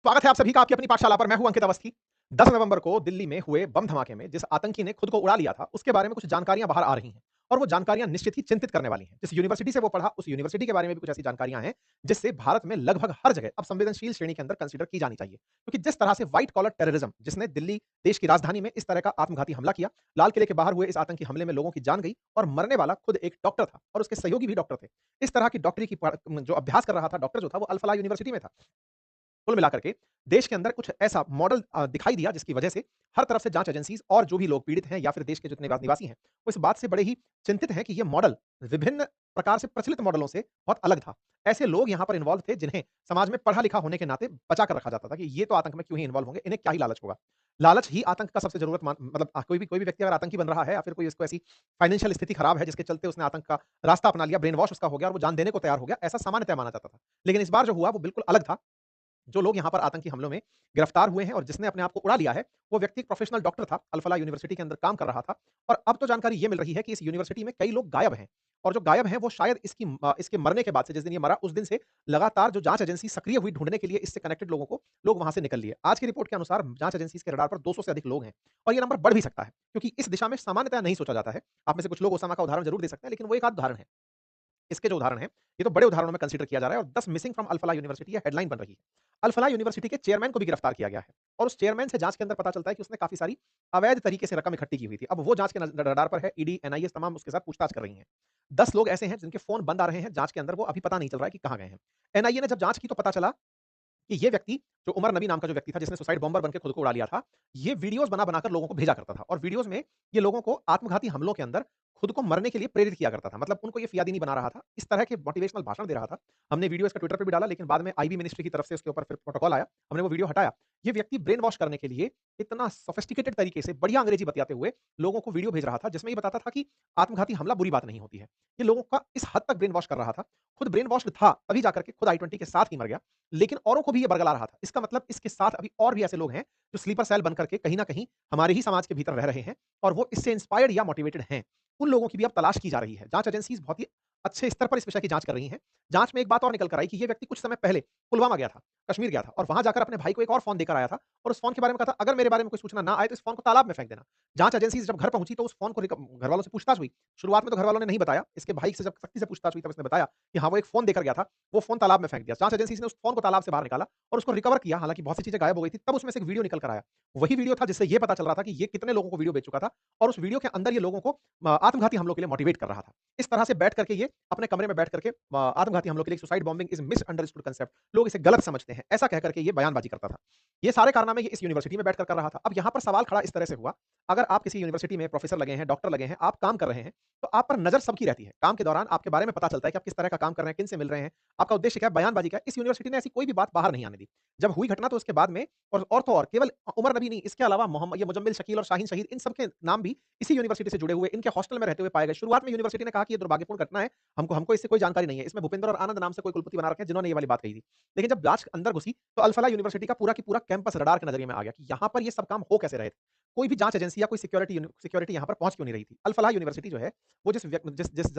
स्वागत है आप सभी का आपकी अपनी पाठशाला पर। मैं हूं अंकित अवस्थी। 10 नवंबर को दिल्ली में हुए बम धमाके में जिस आतंकी ने खुद को उड़ा लिया था, उसके बारे में कुछ जानकारियां बाहर आ रही हैं और वो जानकारियां निश्चित ही चिंतित करने वाली हैं। जिस यूनिवर्सिटी से वो पढ़ा, उस यूनिवर्सिटी के बारे में भी कुछ ऐसी जानकारियां हैं, जिससे भारत में लगभग हर जगह अब संवेदनशील श्रेणी के अंदर कंसीडर की जानी चाहिए। क्योंकि जिस तरह से व्हाइट कॉलर टेररिज्म, जिसने दिल्ली देश की राजधानी में इस तरह का आत्मघाती हमला किया, लाल किले के बाहर हुए इस आतंकी हमले में लोगों की जान गई और मरने वाला खुद एक डॉक्टर था और उसके सहयोगी भी डॉक्टर थे। इस तरह की डॉक्टरी की जो अभ्यास कर रहा था डॉक्टर जो था, वो अल फलाह यूनिवर्सिटी में था। कुल मिलाकर के देश के अंदर कुछ ऐसा मॉडल दिखाई दिया, जिसकी वजह से हर तरफ से जांच एजेंसीज और जो भी लोग पीड़ित हैं या फिर देश के जितने निवासी हैं, वो इस बात से बड़े ही चिंतित हैं कि ये मॉडल विभिन्न प्रकार से प्रचलित मॉडलों से बहुत अलग था। ऐसे लोग यहाँ पर इन्वॉल्व थे जिन्हें समाज में पढ़ा लिखा होने के नाते बचा कर रखा जाता था कि ये तो आतंक में क्यों ही इन्वॉल्व होंगे, इन्हें क्या ही लालच होगा। लालच ही आतंक का सबसे जरूरत मतलब कोई भी व्यक्ति अगर आतंकी बन रहा है या फिर कोई इसको ऐसी फाइनेंशियल स्थिति खराब है जिसके चलते उसने आतंक का रास्ता अपना लिया, ब्रेन वॉश उसका हो गया और वो जान देने को तैयार हो गया, ऐसा सामान्यतः माना जाता था। लेकिन इस बार जो हुआ वो बिल्कुल अलग था। जो लोग यहाँ पर आतंकी हमलों में गिरफ्तार हुए हैं और जिसने अपने आप को उड़ा लिया है, वो व्यक्ति एक प्रोफेशनल डॉक्टर था, अल फलाह यूनिवर्सिटी के अंदर काम कर रहा था और अब तो जानकारी ये मिल रही है कि इस यूनिवर्सिटी में कई लोग गायब हैं और जो गायब हैं वो शायद इसके मरने के बाद से, जिस दिन ये मरा उस दिन से लगातार जो जाँच एजेंसी सक्रिय हुई ढूँढने के लिए इससे कनेक्टेड लोगों को, लोग वहाँ से निकल लिए। आज की रिपोर्ट के अनुसार जाँच एजेंसीज़ के रडार पर 200 से अधिक लोग हैं और ये नंबर बढ़ भी सकता है, क्योंकि इस दिशा में सामान्यतः नहीं सोचा जाता है। आप में से कुछ लोग ओसामा का उदाहरण ज़रूर दे सकते हैं, लेकिन वो एक आध उदाहरण है। इसके जो उदाहरण हैं, ये तो बड़े उदाहरणों में कंसीडर किया जा रहा है और 10 missing from Al Falah university ये हेडलाइन बन रही है। अल फलाह यूनिवर्सिटी के चेयरमैन को भी गिरफ्तार किया गया है और उस चेयरमैन से जाँच के अंदर पता चलता है कि उसने काफ़ी सारी अवैध तरीके से रकम इकट्ठी की हुई थी। अब वो जाँच के रडार पर है, ईडी, एनआईए तमाम उसके साथ पूछताछ कर रही हैं। 10 लोग ऐसे हैं जिनके फ़ोन बंद आ रहे हैं जाँच के अंदर, वो अभी पता नहीं चल रहा है कि कहाँ गए हैं। एनआईए ने जब जाँच की तो पता चला कि ये व्यक्ति, जो उमर नबी नाम का जो व्यक्ति था जिसने सुसाइड बॉम्बर बनके खुद को उड़ा लिया था, ये वीडियोज़ बना-बनाकर लोगों को भेजा करता था और वीडियोज़ में ये लोगों को आत्मघाती हमलों के अंदर खुद को मरने के लिए प्रेरित किया करता था। मतलब उनको ये फियादी नहीं बना रहा था, इस तरह के मोटिवेशनल भाषण दे रहा था। हमने वीडियो इसका ट्विटर पे भी डाला, लेकिन बाद में आईबी मिनिस्ट्री की तरफ से उसके ऊपर फिर प्रोटोकॉल आया, हमने वो वीडियो हटाया। ये व्यक्ति ब्रेन वॉश करने के लिए इतना सोफिस्टिकेटेड तरीके से बढ़िया अंग्रेजी बतियाते हुए लोगों को वीडियो भेज रहा था, जिसमें ये बताता था कि आत्मघाती हमला बुरी बात नहीं होती है। ये लोगों का इस हद तक ब्रेन वॉश कर रहा था, खुद ब्रेन वॉश्ड था, तभी जाकर के खुद आई-20 के साथ ही मर गया। लेकिन औरों को भी ये बरगला रहा था। इसका मतलब इसके साथ अभी और भी ऐसे लोग हैं, जो स्लीपर सेल बन करके कहीं न कहीं हमारे ही समाज के भीतर रह रहे हैं और वो इससे इंस्पायर्ड या मोटिवेटेड हैं। उन लोगों की भी अब तलाश की जा रही है। जाँच एजेंसीज़ बहुत ही अच्छे स्तर पर इस विषय की जाँच कर रही हैं। जाँच में एक बात और निकल कर आई कि ये व्यक्ति कुछ समय पहले पुलवामा गया था, कश्मीर गया था और वहाँ जाकर अपने भाई को एक और फ़ोन देकर आया था और उस फ़ोन के बारे में कहा था, अगर मेरे बारे में कोई सूचना ना आए तो इस फ़ोन को तालाब में फेंक देना। जाँच एजेंसीज़ जब घर पहुँची तो उस फ़ोन को घरवालों से पूछताछ हुई। शुरुआत में तो घरवालों ने नहीं बताया। इसके भाई से जब सख्ती से पूछताछ हुई तब इसने बताया कि हाँ, वो एक फ़ोन देकर गया था, वो फ़ोन तालाब में फेंक दिया। जाँच एजेंसीज़ ने उस फ़ोन को तालाब से बाहर निकाला और उसको रिकवर किया, हालाँकि बहुत सी चीज़ें गायब हो गई थी, तब उसमें से एक वीडियो निकल कर आया। वही वीडियो था जिससे ये पता चल रहा था कि ये कितने लोगों को वीडियो भेज चुका था और उस वीडियो के अंदर ये लोगों को आत्मघाती हमलों के लिए मोटिवेट कर रहा था। इस तरह से बैठ करके ये अपने कमरे में बैठ करके आत्मघाती हमलों के लिए, suicide bombing is misunderstood concept, लोग इसे गलत समझते हैं, ऐसा कह करके ये बयानबाज़ी करता था। ये सारे कारनामे ये इस यूनिवर्सिटी में बैठकर कर रहा था। अब यहाँ पर सवाल खड़ा इस तरह से हुआ, अगर आप किसी यूनिवर्सिटी में प्रोफ़ेसर लगे हैं, डॉक्टर लगे हैं, आप काम कर रहे हैं, तो आप पर नज़र सबकी रहती है। काम के दौरान आपके बारे में पता चलता है कि आप किस तरह का काम कर रहे हैं, किनसे मिल रहे हैं, आपका उद्देश्य क्या है, बयानबाज़ी क्या है। इस यूनिवर्सिटी ने ऐसी कोई भी बात बाहर नहीं आने दी। जब हुई घटना तो उसके बाद में और तो और केवल उमर नबी नहीं, इसके अलावा ये मुजम्मिल, शकील और शाहीन शहीद, इन सब के नाम भी इसी यूनिवर्सिटी से जुड़े हुए, इनके हॉस्टल में रहते हुए पाए गए। शुरुआत में यूनिवर्सिटी ने कहा कि ये दुर्भाग्यपूर्ण घटना है, हमको हमको इससे कोई जानकारी नहीं है। इसमें भूपेंद्र और आनंद नाम से कोई कुलपति बना रखे हैं जिन्होंने ये वाली बात कही थी। लेकिन जब जाँच अंदर घुसी तो अल फलाह यूनिवर्सिटी का पूरा की पूरा कैंपस रडार के नज़रिए में आ गया कि यहाँ पर ये सब काम हो कैसे रहे थे। कोई भी जाँच एजेंसी या कोई सिक्योरिटी यहाँ पर पहुँच क्यों नहीं रही थी। अल फलाह यूनिवर्सिटी जो है, वो जिस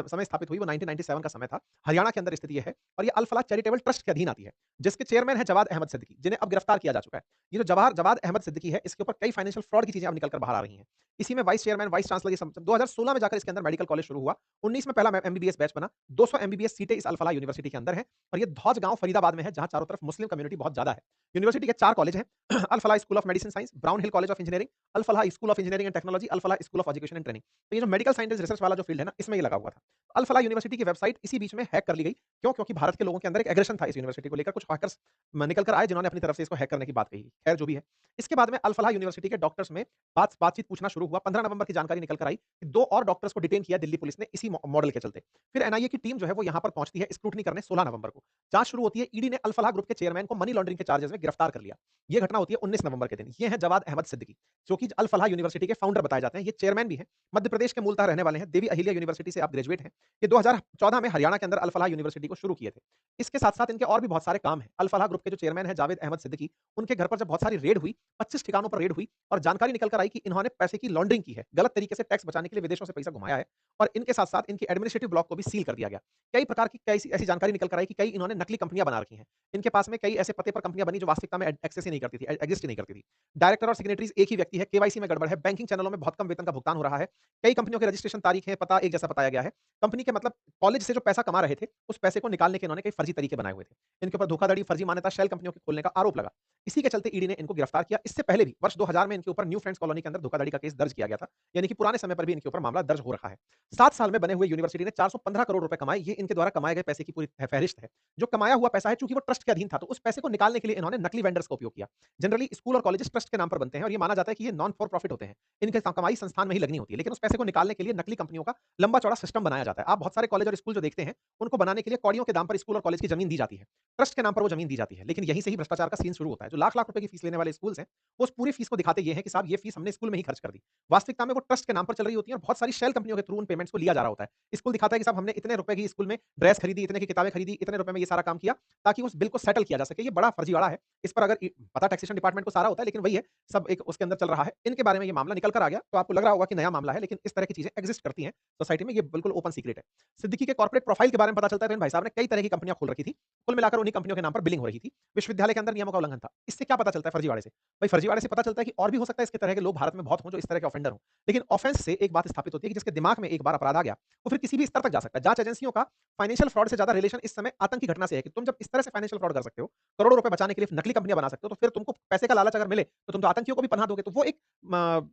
समय स्थापित हुई वो 1997 का समय था। हरियाणा के अंदर स्थित ये है और ये अल फलाह चैरिटेबल ट्रस्ट के अधीन आती है, जिसके चेयरमैन हैं जवाद अहमद सिद्दीकी, जिन्हें अब गिरफ्तार किया जा चुका है। ये जो जवाद अहमद सिद्दीकी है, इसके ऊपर कई फाइनेंशियल फ्रॉड की चीज़ें अब निकल कर बाहर आ रही हैं। इसी में वाइस चेयरमैन, वाइस चांसलर, ये सब 2016 में जाकर इसके अंदर मेडिकल कॉलेज शुरू हुआ। 19 में पहला एमबीबीएस बैच बना। 200 एमबीबीएस सीटें इस अल फलाह यूनिवर्सिटी के अंदर हैं और ये धौज गाँव फरीदाबाद में है, जहाँ चारों तरफ मुस्लिम कम्युनिटी बहुत ज़्यादा है। यूनिवर्सिटी के 4 कॉलेज हैं, Al Falah School of Medicine Science, Brown Hill College of Engineering, Al Falah School of Engineering and Technology, Al Falah School of Education and Training. तो ये जो मेडिकल साइंस रिसर्च वाला जो फील्ड है ना, इसमें ये लगा हुआ था। अल फलाह यूनिवर्सिटी की वेबसाइट इसी बीच में हैक कर ली गई। क्यों? क्योंकि भारत के लोगों के अंदर एक एग्रेशन था इस यूनिवर्सिटी को लेकर। कुछ हैकर्स निकल कर आए जिन्होंने अपनी तरफ से इसको हैक करने की बात कही। खैर जो भी है। इसके बाद में अल फलाह यूनिवर्सिटी के डॉक्टर्स में बातचीत पूछना शुरू हुआ। 15 नवंबर की जानकारी निकल कर आई कि 2 और डॉक्टर्स को डिटेन किया दिल्ली पुलिस ने इसी मॉडल के चलते। फिर एनआईए की टीम जो है वो यहाँ पर पहुँचती है स्क्रूटनी करने 16 नवंबर को। जाँच शुरू होती है। ईडी ने अल फलाह ग्रुप के चेयरमैन को मनी लॉन्ड्रिंग के चार्जेस में गिरफ्तार कर लिया। ये घटना होती है 19 नवंबर के दिन। ये हैं जवाद अहमद सिद्दीकी, जो कि अल फलाह यूनिवर्सिटी के फाउंडर बताए जाते हैं। ये चेयरमैन भी हैं। मध्य प्रदेश के मूलतः रहने वाले हैं। देवी अहिल्या यूनिवर्सिटी से आप ग्रेजुएट हैं। ये 2014 में हरियाणा के अंदर अल फलाह यूनिवर्सिटी को शुरू किए थे। इसके साथ-साथ इनके और भी बहुत सारे काम हैं। अल फलाह ग्रुप के जो चेयरमैन हैं जावेद अहमद सिद्दीकी, उनके घर पर जब बहुत सारी रेड हुई, 25 ठिकानों पर रेड हुई और जानकारी निकल कर आई कि इन्होंने पैसे की लॉन्ड्रिंग की है। गलत तरीके से टैक्स बचाने के लिए विदेशों से पैसा घुमाया है और इनके साथ-साथ इनकी एडमिनिस्ट्रेटिव ब्लॉक को भी सील कर दिया गया। कई प्रकार की कई ऐसी जानकारी निकल कर आई कि कई इन्होंने नकली कंपनियां बना रखी हैं। इनके पास में कई ऐसे पते पर कंपनियां बनी जो वास्तविकता में एक्सेस ही नहीं करती थी, एग्जिस्ट ही नहीं करती थी। डायरेक्टर और सिग्नेटरीज एक ही व्यक्ति है, केवाईसी में गड़बड़ है, बैंकिंग चैनलों में बहुत कम वेतन का भुगतान हो रहा है। कई कंपनियों के रजिस्ट्रेशन तारीख है, पता एक जैसा बताया गया है। कंपनी के मतलब कॉलेज से जो पैसा कमा रहे थे, उस पैसे को निकालने के इन्होंने कई फर्जी तरीके बनाए हुए थे। इनके ऊपर धोखाधड़ी, फर्जी मान्यता, शेल कंपनियों के खोलने का आरोप लगा। इसी के चलते ईडी ने इनको गिरफ्तार किया। इससे पहले भी वर्ष 2000 में इनके ऊपर न्यू फ्रेंड्स कॉलोनी के अंदर धोखाधड़ी का केस दर्ज किया गया था। यानी कि पुराने समय पर भी इनके ऊपर मामला दर्ज हो रखा है। 7 साल में बने हुए यूनिवर्सिटी ने 415 करोड़ रुपए कमाए। ये इनके द्वारा कमाए गए पैसे की पूरी फहरिस्त है। जो कमाया हुआ पैसा है, चूंकि वो ट्रस्ट के अधीन था, तो उस पैसे को निकालने के लिए इन्होंने नकली वेंडर्स का उपयोग किया। जनरली स्कूल और कॉलेजेस ट्रस्ट के नाम पर बनते हैं और ये माना जाता है कि ये नॉन फॉर प्रॉफिट होते हैं। इनकी कमाई संस्थान में ही लगनी होती है, लेकिन उस पैसे को निकालने के लिए नकली कंपनियों का लंबा चौड़ा सिस्टम बनाया जाता है। आप बहुत सारे कॉलेज और स्कूल जो देखते हैं, उनको बनाने के लिए कौड़ियों के दाम पर स्कूल और कॉलेज की जमीन दी जाती है। ट्रस्ट के नाम पर वो जमीन दी जाती है, लेकिन यहीं से ही भ्रष्टाचार का सीन शुरू होता है। जो लाख-लाख रुपए की फीस लेने वाले स्कूल्स हैं, वो उस पूरी फीस को दिखाते ये हैं कि साहब ये फीस हमने स्कूल में ही खर्च कर दी। वास्तविकता में वो ट्रस्ट के नाम पर चल रही होती है और बहुत सारी शेल कंपनियों के थ्रू उन पेमेंट्स को लिया जा रहा होता है। स्कूल दिखाता है कि साहब हमने इतने रुपए की स्कूल में ड्रेस खरीदी, इतने की किताबें खरीदी, इतने रुपए में ये सारा काम किया, ताकि उस बिल को सेटल किया जा सके। ये बड़ा फर्जीवाड़ा है। इस पर अगर पता टैक्सेशन डिपार्टमेंट को सारा होता है, लेकिन वही है, सब एक उसके अंदर चल रहा है। इनके बारे में ये मामला निकल कर आ गया, तो आपको लग रहा होगा कि नया मामला है, लेकिन इस तरह की चीजें एग्जिस्ट करती हैं सोसाइटी में। ये बिल्कुल ओपन सीक्रेट है। सिद्दीकी के कॉर्पोरेट प्रोफाइल के बारे में पता चलता है तो इन भाई साहब ने कई तरह की कंपनियां खोल रखी थी। कुल मिलाकर उन्हीं कंपनियों के नाम पर बिलिंग हो रही थी। विश्वविद्यालय के अंदर नियमों का उल्लंघन था। इससे क्या पता चलता है फर्जीवाड़े से? भाई फर्जीवाड़े से पता चलता है कि और भी हो सकता है इसके तरह के लोग भारत में बहुत हों जो इस तरह के ऑफेंडर हों। लेकिन ऑफेंस से एक बात स्थापित होती है कि जिसके दिमाग में एक बार अपराध आ गया, वो फिर किसी भी स्तर तक जा सकता है। जांच एजेंसियों का फाइनेंशियल फ्रॉड से ज्यादा रिलेशन इस समय आतंकी घटना से है कि तुम जब इस तरह से फाइनेंशियल फ्रॉड कर सकते हो, करोड़ों रुपए बचाने के लिए नकली कंपनियां बना सकते हो, तो फिर तुमको पैसे का लालच अगर मिले, तो तुम तो आतंकियों को भी पनाह दोगे। तो वो एक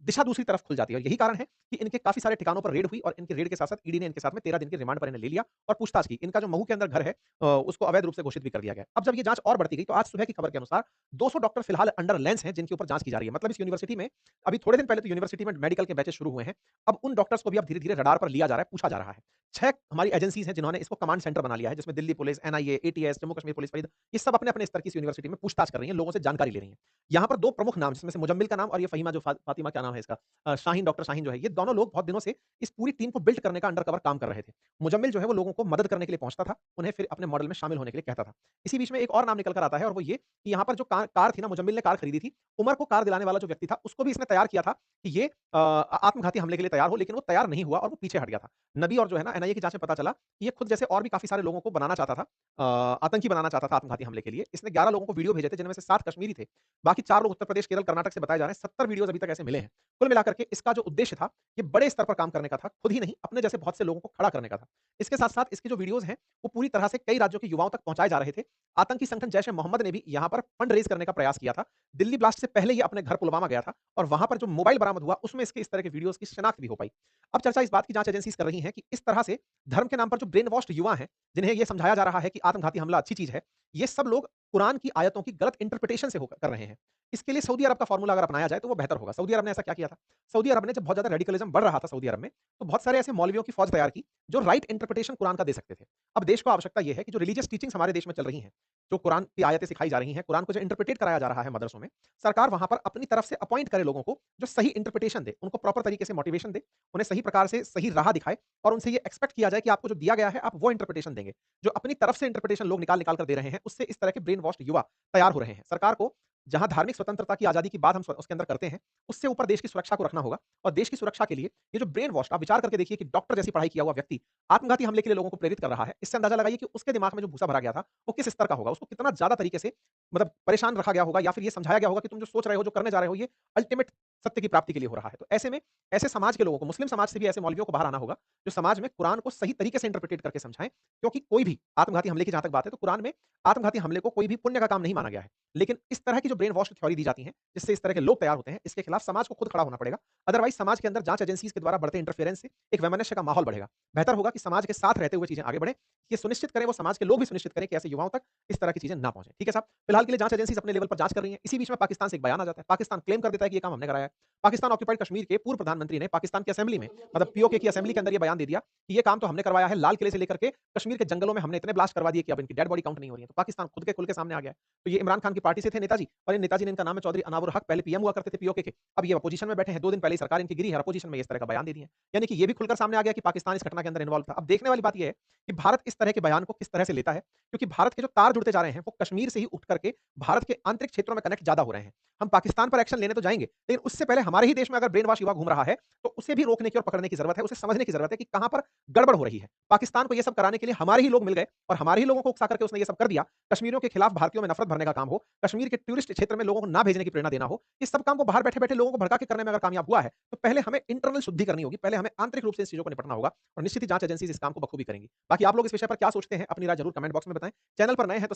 दिशा दूसरी तरफ खुल जाती है और यही कारण है कि इनके काफी सारे ठिकानों पर रेड हुई और इनके रेड के साथ-साथ ईडी ने इनके साथ में 13 दिन की रिमांड पर इन्हें ले लिया और पूछताछ की। इनका जो महू के अंदर घर है उसको अवैध रूप से घोषित भी कर दिया गया। अब जब ये जांच और बढ़ती गई, तो आज सुबह की खबर के अनुसार 200 डॉक्टर फिलहाल अंडर लेंस हैं जिनके ऊपर जांच की जा रही है। मतलब इस यूनिवर्सिटी में अभी थोड़े दिन पहले तो यूनिवर्सिटी में मेडिकल के बैचेस शुरू हुए हैं। अब उन डॉक्टर्स को भी अब धीरे-धीरे रडार पर लिया जा रहा है, पूछा जा रहा है। 6 हमारी एजेंसीज हैं जिन्होंने इसको कमांड सेंटर बना लिया है, जिसमें Delhi police, NIA, ATS, Jammu Kashmir police, Farid, ये सब अपने-अपने स्तर की इस यूनिवर्सिटी में पूछताछ कर रही हैं, लोगों से जानकारी ले रही हैं। यहाँ पर 2 प्रमुख नाम जिसमें से मुजम्मिल का नाम और ये फ़हीमा जो फ़ातिमा क्या नाम है इसका? शाहीन, डॉक्टर शाहीन जो है, ये दोनों लोग बहुत दिनों से इस पूरी टीम को बिल्ड करने का अंडरकवर काम कर रहे थे। मुजम्मिल जो है वो लोगों को मदद करने के लिए पहुँचता था, उन्हें फिर अपने मॉडल में शामिल होने के लिए कहता था। इसी बीच में एक और नाम निकल कर आता है और वो ये कि यहाँ पर जो कार थी ना, मुजम्मिल ने कार खरीदी थी, उमर को कार दिलाने वाला जो व्यक्ति था, उसको भी इसने तैयार किया था कि ये आत्मघाती हमले के लिए तैयार हो, लेकिन वो तैयार नहीं हुआ और वो पीछे हट गया था। नबी और जो है ना एनआईए की जाँच में पता चला कि ये खुद जैसे और भी काफ़ी सारे लोगों को बनाना चाहता था, आतंकी बनाना चाहता था आत्मघाती हमले के लिए। इसने 11 लोगों को वीडियो भेजे थे जिनमें से 7 कश्मीरी थे। बाकी 4 लोग उत्तर प्रदेश, केरल, कर्नाटक से बताए जा रहे हैं। 70 वीडियोज़ अभी तक ऐसे मिले हैं। कुल मिलाकर के इसका जो उद्देश्य था, ये बड़े स्तर पर काम करने का था, खुद ही नहीं, अपने जैसे बहुत से लोगों को खड़ा करने का था। इसके साथ-साथ इसके जो वीडियोज़ हैं, वो पूरी तरह से कई राज्यों के युवाओं तक पहुँचाए जा रहे थे। आतंकी संगठन जैश-ए-मोहम्मद ने भी यहाँ पर फंड रेज़ करने का प्रयास किया था। दिल्ली ब्लास्ट से पहले ये अपने घर पुलवामा गया था और वहाँ पर जो मोबाइल बरामद हुआ, उसमें इसके इस तरह के वीडियोज़ की शिनाख्त भी हो पाई। अब चर्चा इस बात की जाँच एजेंसीज़ कर रही हैं कि इस तरह से धर्म के नाम पर जो ब्रेन वॉश्ड युवा हैं, जिन्हें ये समझाया जा रहा है कि आत्मघाती हमला अच्छी चीज़ है, ये सब लोग कुरान की आयतों की गलत इंटरप्रिटेशन से कर रहे हैं। इसके लिए सऊदी अरब का फ़ॉर्मूला अगर अपनाया जाए तो वो बेहतर होगा। सऊदी अरब ने ऐसा क्या किया था? सऊदी अरब ने जब बहुत ज़्यादा रेडिकलिज़्म बढ़ रहा था सऊदी अरब में, तो बहुत सारे ऐसे मौलवियों की फ़ौज तैयार की, जो राइट इंटरप्रिटेशन कुरान का दे सकते थे। अब देश को आवश्यकता ये है कि जो रिलीजियस टीचिंग्स हमारे देश में चल रही हैं, जो कुरान की आयतें सिखाई जा रही हैं, कुरान को जो इंटरप्रिटेट कराया जा रहा है मदरसों में, सरकार वहाँ पर अपनी तरफ से अपॉइंट करे लोगों को, जो सही इंटरप्रिटेशन दे, उनको प्रॉपर तरीके से मोटिवेशन दे, उन्हें सही प्रकार से सही राह दिखाए और उनसे ये एक्सपेक्ट किया जाए कि आपको जो दिया गया है, आप वो इंटरप्रिटेशन देंगे। जो अपनी तरफ से इंटरप्रिटेशन लोग निकाल-निकाल कर दे रहे हैं, उससे इस तरह के ब्रेन वॉश्ड युवा तैयार हो रहे हैं। सरकार को जहाँ धार्मिक स्वतंत्रता की आज़ादी की बात हम उसके अंदर करते हैं, उससे ऊपर देश की सुरक्षा को रखना होगा और देश की सुरक्षा के लिए ये जो ब्रेन वॉश, आप विचार करके देखिए कि डॉक्टर जैसी पढ़ाई किया हुआ व्यक्ति आत्मघाती हमले के लिए लोगों को प्रेरित कर रहा है। इससे अंदाजा लगाइए कि उसके दिमाग में जो भूसा भरा गया था, वो किस स्तर का होगा। उसको कितना ज़्यादा तरीके से मतलब परेशान रखा गया होगा या फिर ये समझाया गया होगा कि तुम जो सोच रहे हो, जो करने जा रहे हो, ये अल्टीमेट सत्य की प्राप्ति के लिए हो रहा है। तो ऐसे में ऐसे समाज के लोगों को, मुस्लिम समाज से भी ऐसे मौलवियों को बाहर आना होगा, जो समाज में कुरान को सही तरीके से इंटरप्रेट करके समझाएँ। क्योंकि कोई भी आत्मघाती हमले की जहाँ तक बात है, तो कुरान में आत्मघाती हमले को कोई भी पुण्य का काम नहीं माना गया है। लेकिन इस तरह की जो ब्रेन वॉश थ्योरी दी जाती है, जिससे इस तरह के लोग तैयार होते हैं, इसके खिलाफ समाज को खुद खड़ा होना पड़ेगा। अदरवाइज़ समाज के अंदर जाँच एजेंसीज़ के द्वारा बढ़ते इंटरफेरेंस से एक वैमनस्य का माहौल बढ़ेगा। बेहतर होगा कि समाज के साथ रहते हुए चीज़ें आगे बढ़ें। ये सुनिश्चित करें, वो समाज के लोग भी सुनिश्चित करें कि ऐसे युवाओं तक इस तरह की चीज़ें ना पहुँचे। ठीक है साहब? फिलहाल के लिए जाँच एजेंसीज़ अपने लेवल पर जाँच कर रही हैं। इसी बीच में पाकिस्तान से एक बयान आ जाता है। पाकिस्तान क्लेम कर देता है कि ये काम हमने कराया है। है। पाकिस्तान ऑक्यूपाइड कश्मीर के पूर्व प्रधानमंत्री ने पाकिस्तान की असेंबली में मतलब पीओके की असेंबली के अंदर ये बयान दे दिया कि ये काम तो हमने करवाया है, लाल किले से लेकर के कश्मीर के जंगलों में हमने इतने ब्लास्ट करवा दिए कि अब इनकी डेड बॉडी काउंट नहीं हो रही है। तो पाकिस्तान खुल के सामने आ गया है। तो ये इमरान खान की पार्टी से थे नेताजी और इन नेताजी ने इनका नाम है चौधरी अनावुल हक, पहले पीएम हुआ करते थे पीओके के। अब ये अपोजिशन में बैठे हैं, 2 दिन पहले ही सरकार इनकी गिरी है, अपोजिशन में इस तरह का बयान दे दिए हैं। यानी कि ये भी खुलकर सामने आ गया कि पाकिस्तान इस घटना के अंदर इन्वॉल्व था। अब देखने वाली बात ये है कि भारत इस तरह के बयान को किस तरह से लेता है, क्योंकि भारत के जो तार जुड़ते जा रहे हैं, वो कश्मीर से ही उठ करके भारत के आंतरिक क्षेत्रों में कनेक्ट ज़्यादा हो रहे हैं। हम पाकिस्तान पर एक्शन लेने तो जाएँगे, लेकिन उससे पहले हमारे ही देश में अगर ब्रेन वॉश युवा घूम रहा है, तो उसे भी रोकने की और पकड़ने की ज़रूरत है, उसे समझने की ज़रूरत है कि कहाँ पर गड़बड़ हो रही है। पाकिस्तान को ये सब कराने के लिए हमारे ही लोग मिल गए और हमारे ही लोगों को उकसा करके उसने ये सब कर दिया। कश्मीरियों के खिलाफ भारतीयों में नफ़रत भरने का काम हो, कश्मीर के टूरिस्ट क्षेत्र में लोगों को ना भेजने की प्रेरणा देना हो, इस सब काम को बाहर बैठे-बैठे लोगों को भड़का के करने में अगर कामयाब हुआ है, तो पहले हमें इंटरनल शुद्धि करनी होगी, पहले हमें आंतरिक रूप से इन चीज़ों को निपटना होगा और निश्चित ही जाँच एजेंसीज़ इस काम को बखूबी करेंगी। बाकी आप लोग इस विषय पर क्या सोचते हैं, अपनी राय ज़रूर कमेंट बॉक्स में बताएँ। चैनल पर नए हैं तो